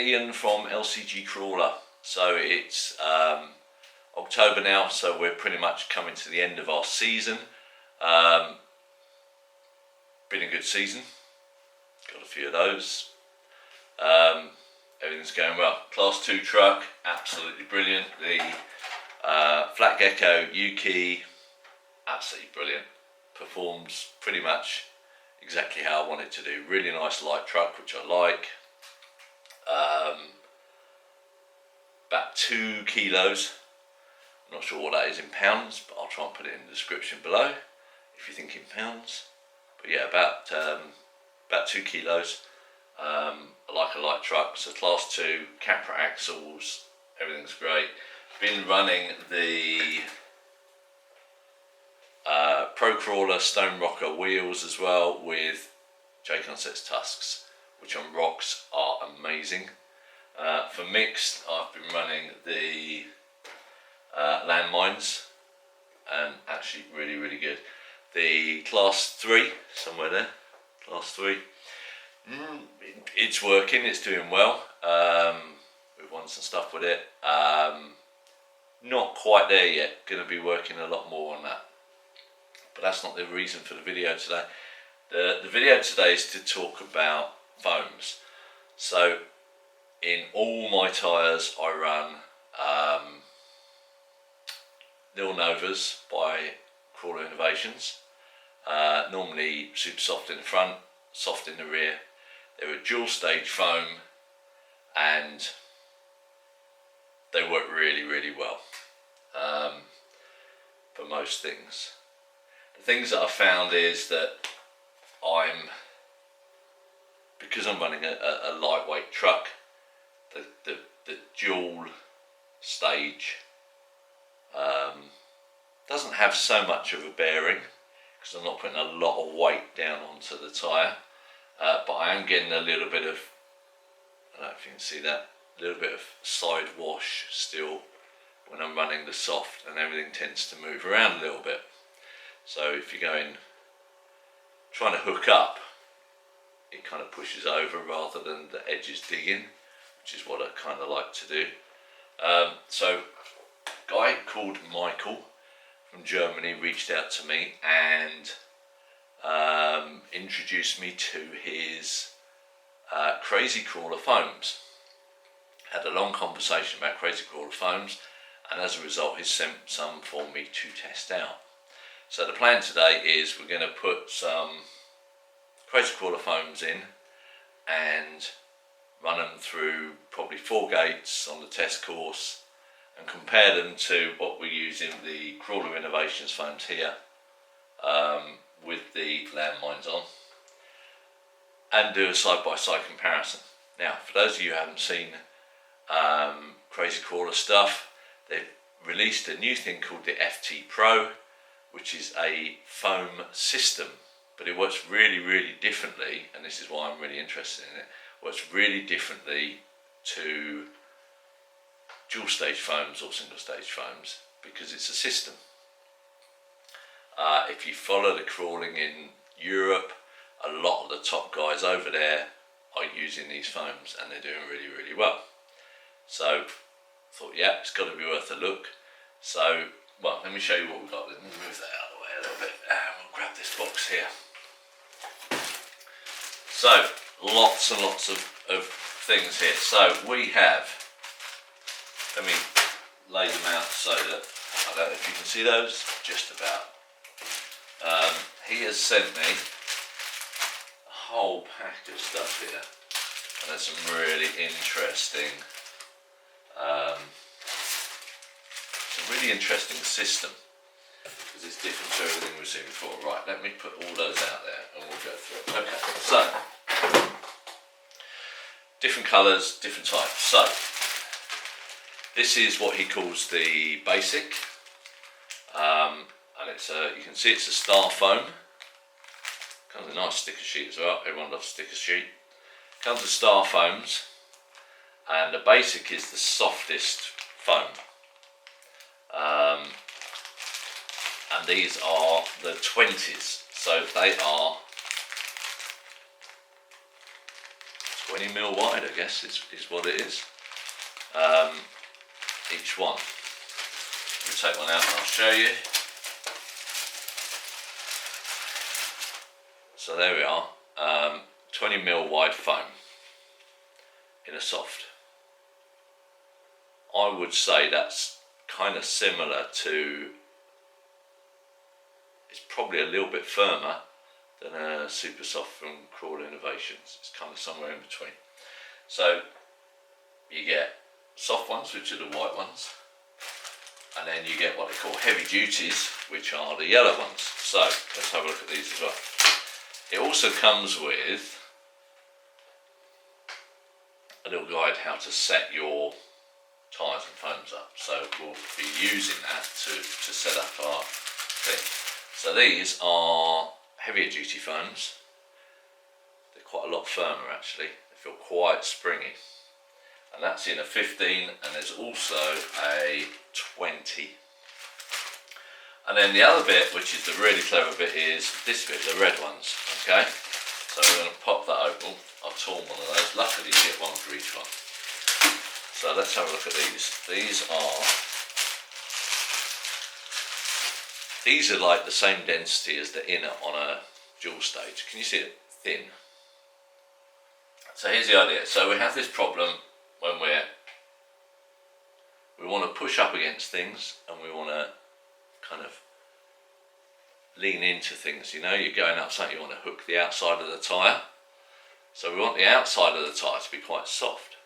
Ian from LCG Crawler. So it's October now, so we're pretty much coming to the end of our season. Been a good season, got a few of those. Everything's going well. Class 2 truck, absolutely brilliant. The Flat Gecko U-Key, absolutely brilliant. Performs pretty much exactly how I want it to do. Really nice light truck, which I like. About 2 kilos. I'm not sure what that is in pounds, but I'll try and put it in the description below if you think in pounds. But yeah, about 2 kilos. I like a light truck, so class 2 Capra axles, everything's great. Been running the Procrawler Stonerockr wheels as well with J Concepts tusks, which on rocks are amazing. For mixed, I've been running the Landmines, and actually really good. The class 3, somewhere there, class 3. It's working, it's doing well. We've won some stuff with it. Not quite there yet, going to be working a lot more on that. But that's not the reason for the video today. The video today is to talk about foams. So in all my tyres I run Lil Novas by Crawler Innovations. Normally super soft in the front, soft in the rear. They're a dual stage foam and they work really well for most things. The things that I've found is that because I'm running a lightweight truck, the dual stage doesn't have so much of a bearing because I'm not putting a lot of weight down onto the tyre, but I am getting a little bit of, I don't know if you can see that, a little bit of side wash still when I'm running the soft, and everything tends to move around a little bit. So if you're trying to hook up, it kind of pushes over rather than the edges digging, which is what I kind of like to do. So a guy called Michael from Germany reached out to me and introduced me to his Crazy Crawler foams. Had a long conversation about Crazy Crawler foams, and as a result he's sent some for me to test out. So the plan today is we're going to put some Crazy Crawler foams in and run them through probably 4 gates on the test course and compare them to what we're using the Crawler Innovations foams here with the Landmines on, and do a side-by-side comparison. Now, for those of you who haven't seen Crazy Crawler stuff, they've released a new thing called the FT Pro, which is a foam system, but it works really differently, and this is why I'm really interested in it. Works really differently to dual stage foams or single stage foams because it's a system. If you follow the crawling in Europe, a lot of the top guys over there are using these foams and they're doing really well. So I thought, yeah, it's got to be worth a look. So, well, let me show you what we've got. Let me move that out of the way a little bit and we'll grab this box here. So, lots and lots of things here. So we have, let me lay them out so that, I don't know if you can see those, just about. He has sent me a whole pack of stuff here, and there's some really interesting, system, because it's different to everything we've seen before. Right, let me put all those out there and we'll go through it. Okay, so different colours, different types. So this is what he calls the basic, and it's you can see it's a star foam. Comes with a nice sticker sheet as well. Everyone loves sticker sheet. Comes with star foams, and the basic is the softest foam. And these are the 20s, so they are 20mm wide, I guess, is what it is. Each one. Let me take one out and I'll show you. So there we are, 20mm wide foam in a soft. I would say that's kind of similar to, it's probably a little bit firmer than a super soft from Crawler Innovations. It's kind of somewhere in between. So you get soft ones, which are the white ones, and then you get what they call heavy duties, which are the yellow ones. So let's have a look at these as well. It also comes with a little guide how to set your tyres and foams up. So we'll be using that to set up our thing. So these are heavier duty foams. They're quite a lot firmer actually. They feel quite springy. And that's in a 15, and there's also a 20. And then the other bit, which is the really clever bit, is this bit, the red ones, okay? So we're going to pop that open. I've torn one of those. Luckily you get one for each one. So let's have a look at these. These are like the same density as the inner on a dual stage. Can you see it? Thin. So here's the idea. So we have this problem when we want to push up against things, and we want to kind of lean into things. You know, you're going up something, you want to hook the outside of the tyre. So we want the outside of the tyre to be quite soft.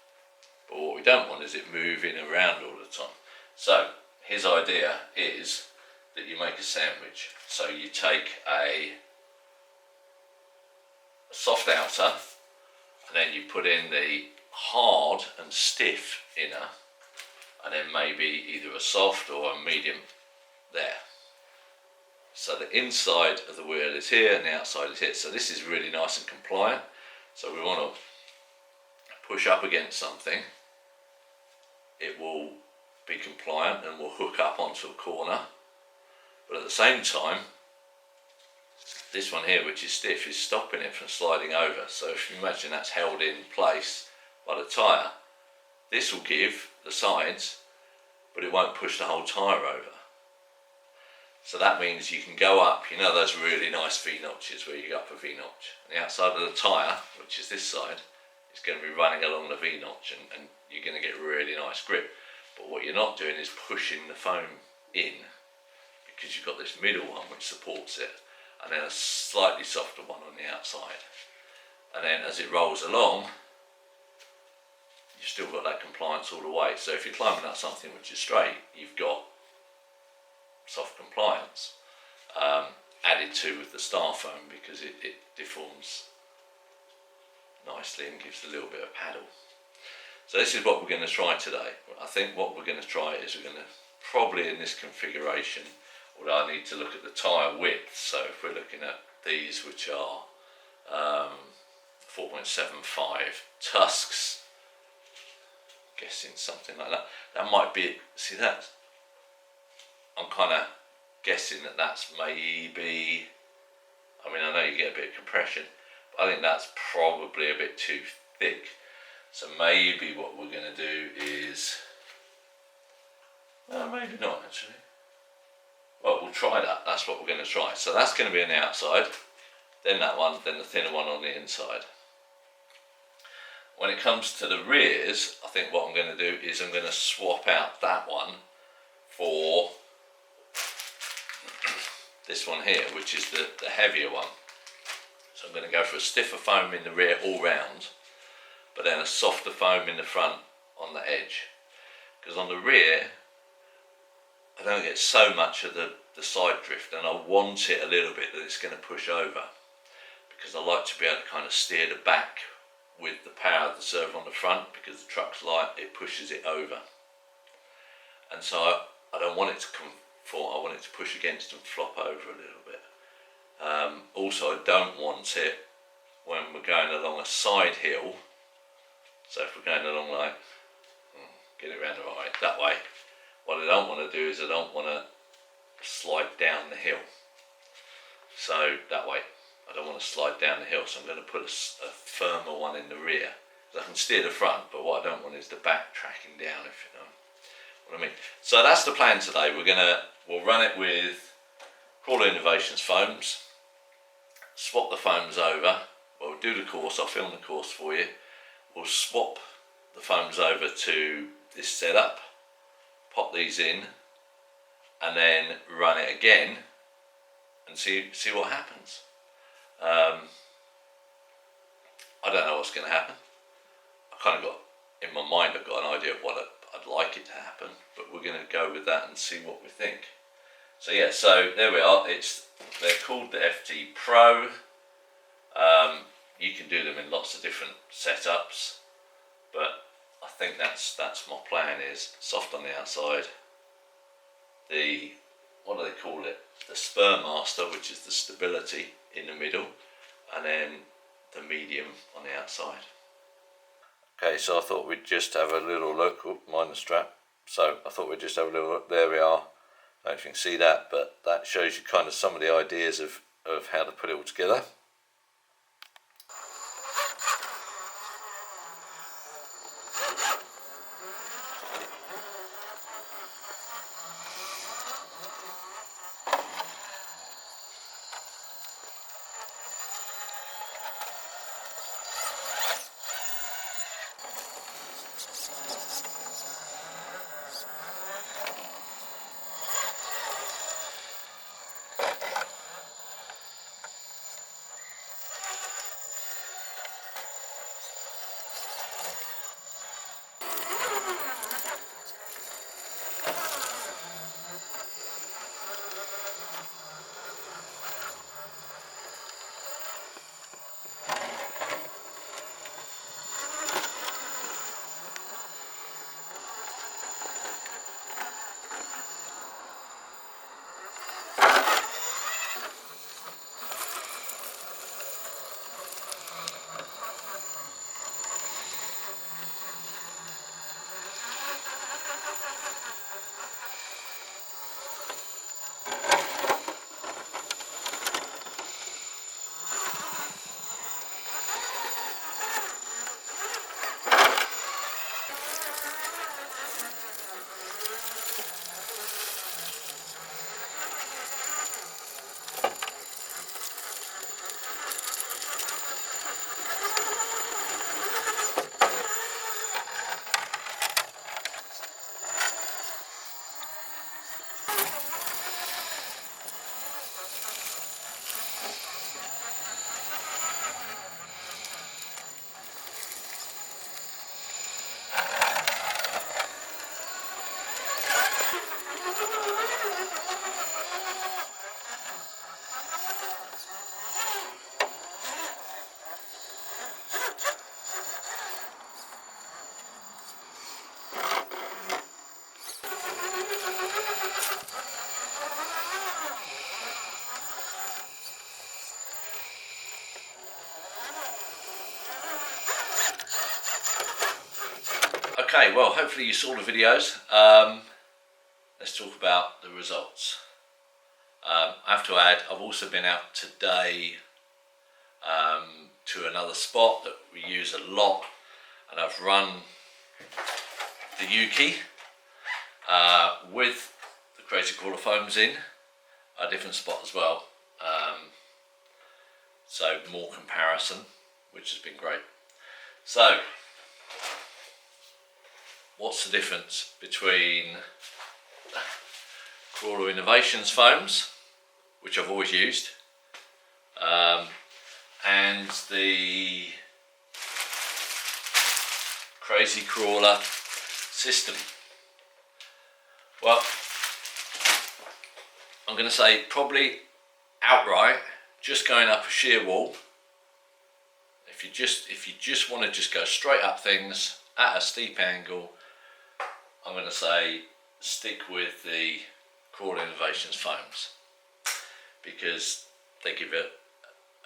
But what we don't want is it moving around all the time. So his idea is that you make a sandwich. So you take a soft outer, and then you put in the hard and stiff inner, and then maybe either a soft or a medium there. So the inside of the wheel is here and the outside is here. So this is really nice and compliant. So we want to push up against something. It will be compliant and will hook up onto a corner. But at the same time, this one here, which is stiff, is stopping it from sliding over. So if you imagine that's held in place by the tyre, this will give the sides, but it won't push the whole tyre over. So that means you can go up, you know those really nice V-notches where you go up a V-notch. And the outside of the tyre, which is this side, is going to be running along the V-notch, and you're going to get really nice grip. But what you're not doing is pushing the foam in, because you've got this middle one which supports it, and then a slightly softer one on the outside. And then as it rolls along, you've still got that compliance all the way. So if you're climbing up something which is straight, you've got soft compliance added to with the star foam, because it deforms nicely and gives a little bit of paddle. So this is what we're going to try today. I think what we're going to try is we're going to probably in this configuration, although I need to look at the tyre width. So if we're looking at these, which are 4.75 tusks, guessing something like that. That might be, see that? I'm kind of guessing that that's maybe, I mean I know you get a bit of compression, but I think that's probably a bit too thick. So maybe what we're going to do is, well, maybe not actually. Well, we'll try that. That's what we're going to try. So that's going to be on the outside, then that one, then the thinner one on the inside. When it comes to the rears, I think what I'm going to do is I'm going to swap out that one for this one here, which is the heavier one. So I'm going to go for a stiffer foam in the rear all round, but then a softer foam in the front on the edge. Because on the rear, I don't get so much of the side drift, and I want it a little bit that it's going to push over, because I like to be able to kind of steer the back with the power of the servo on the front, because the truck's light, it pushes it over. And so I don't want it to come forward, I want it to push against and flop over a little bit. Also I don't want it when we're going along a side hill, so if we're going along like, get it around the right, that way, what I don't want to do is I don't want to slide down the hill. So that way, I don't want to slide down the hill, so I'm going to put a firmer one in the rear, I can steer the front, but what I don't want is the back tracking down, if you know what I mean. So that's the plan today. We'll run it with Crawler Innovations foams, swap the foams over. Well, we'll do the course, I'll film the course for you. We'll swap the foams over to this setup, pop these in, and then run it again and see what happens. I don't know what's going to happen. I kind of got, in my mind, I've got an idea of what I'd like it to happen, but we're going to go with that and see what we think. So yeah, so there we are. They're called the FT Pro. You can do them in lots of different setups, but I think that's my plan, is soft on the outside, the, what do they call it, the Crawlmaster, which is the stability in the middle, and then the medium on the outside. Okay, so I thought we'd just have a little look. Oh, mind the strap. So I thought we'd just have a little look. There we are. I don't know if you can see that, but that shows you kind of some of the ideas of how to put it all together. Okay, well, hopefully you saw the videos. Let's talk about the results. I have to add, I've also been out today to another spot that we use a lot, and I've run the Yuki with the Crazy Crawler foams in a different spot as well. So more comparison, which has been great. So, what's the difference between Crawler Innovations foams, which I've always used, and the Crazy Crawler system? Well, I'm going to say probably outright, just going up a sheer wall. If you just want to just go straight up things at a steep angle, I'm going to say stick with the Crawler Innovations foams, because they give it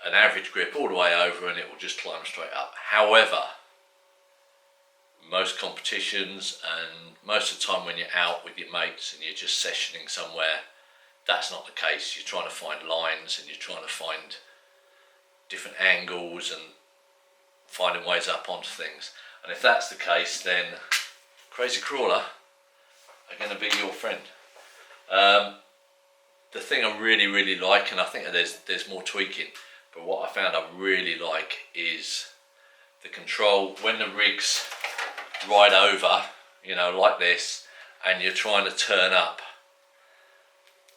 an average grip all the way over and it will just climb straight up. However, most competitions and most of the time when you're out with your mates and you're just sessioning somewhere, that's not the case. You're trying to find lines and you're trying to find different angles and finding ways up onto things. And if that's the case, then Crazy Crawler are going to be your friend. The thing I really like, and I think there's more tweaking, but what I found I really like is the control when the rig's right over, you know, like this, and you're trying to turn up,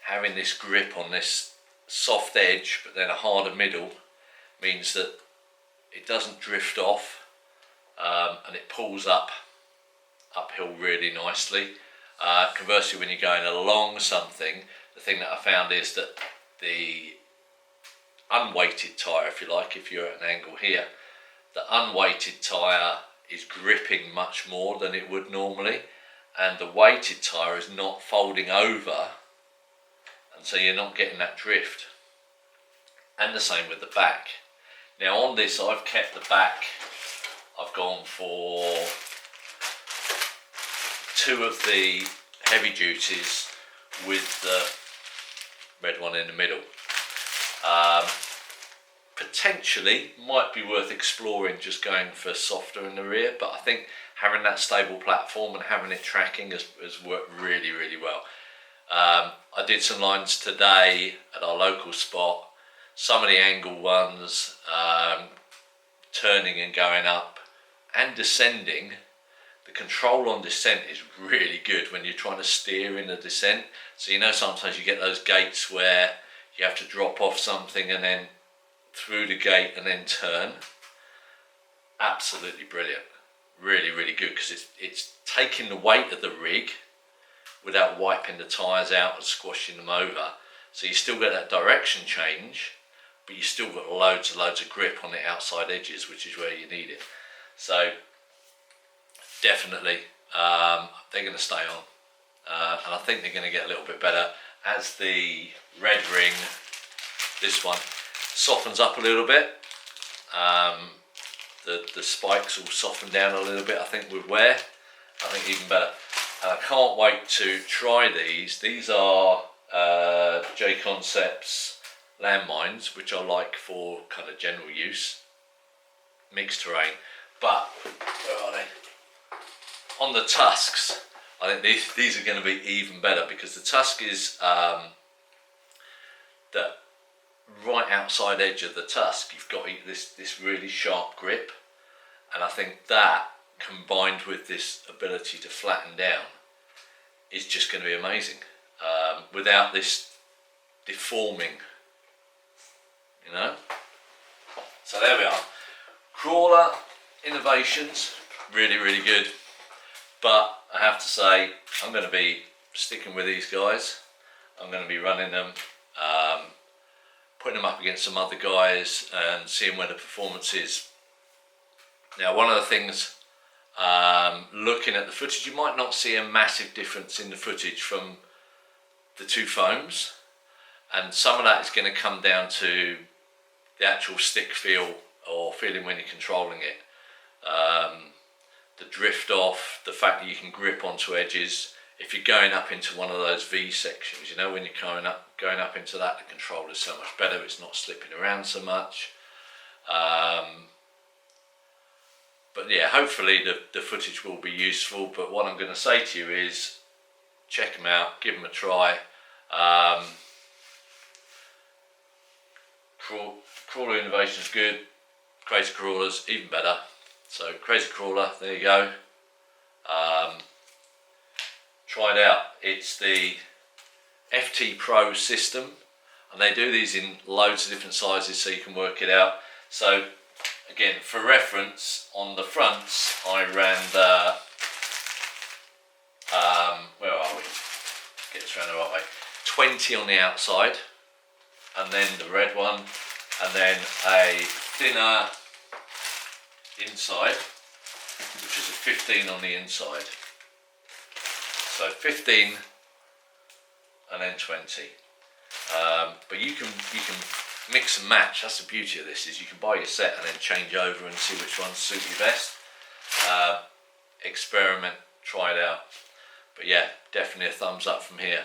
having this grip on this soft edge but then a harder middle means that it doesn't drift off, and it pulls uphill really nicely. Conversely, when you're going along something, the thing that I found is that the unweighted tyre, if you like, if you're at an angle here, the unweighted tyre is gripping much more than it would normally, and the weighted tyre is not folding over, and so you're not getting that drift. And the same with the back. Now on this, I've kept the back, I've gone for 2 of the heavy duties with the red one in the middle. Potentially might be worth exploring just going for softer in the rear, but I think having that stable platform and having it tracking has worked really well. I did some lines today at our local spot, some of the angle ones, turning and going up and descending. The control on descent is really good when you're trying to steer in a descent. So you know, sometimes you get those gates where you have to drop off something and then through the gate and then turn. Absolutely brilliant. Really good, because it's taking the weight of the rig without wiping the tyres out and squashing them over. So you still get that direction change, but you still got loads of grip on the outside edges, which is where you need it. So definitely they're going to stay on, and I think they're going to get a little bit better as the red ring, this one, softens up a little bit. The spikes will soften down a little bit, I think, with wear. I think even better. And I can't wait to try these. These are J Concepts Landmines, which I like for kind of general use, mixed terrain. But where are they? On the tusks, I think these are going to be even better, because the tusk is the right outside edge of the tusk. You've got this really sharp grip, and I think that combined with this ability to flatten down is just going to be amazing, without this deforming, you know. So there we are, Crawler Innovations, really good. But I have to say, I'm going to be sticking with these guys. I'm going to be running them, putting them up against some other guys and seeing where the performance is. Now, one of the things, looking at the footage, you might not see a massive difference in the footage from the 2 foams, and some of that is going to come down to the actual stick feel or feeling when you're controlling it. The drift off, the fact that you can grip onto edges. If you're going up into one of those V sections, you know, when you're going up into that, the control is so much better. It's not slipping around so much. But yeah, hopefully the footage will be useful. But what I'm going to say to you is, check them out, give them a try. Crawler Innovations good, Crazy Crawlers even better. So Crazy Crawler, there you go. Try it out. It's the FT Pro system, and they do these in loads of different sizes, so you can work it out. So again, for reference, on the fronts I ran the where are we? Get this around the right way. 20 on the outside, and then the red one, and then a thinner inside, which is a 15 on the inside. So 15 and then 20. But you can mix and match. That's the beauty of this, is you can buy your set and then change over and see which ones suit you best. Experiment, try it out. But yeah, definitely a thumbs up from here.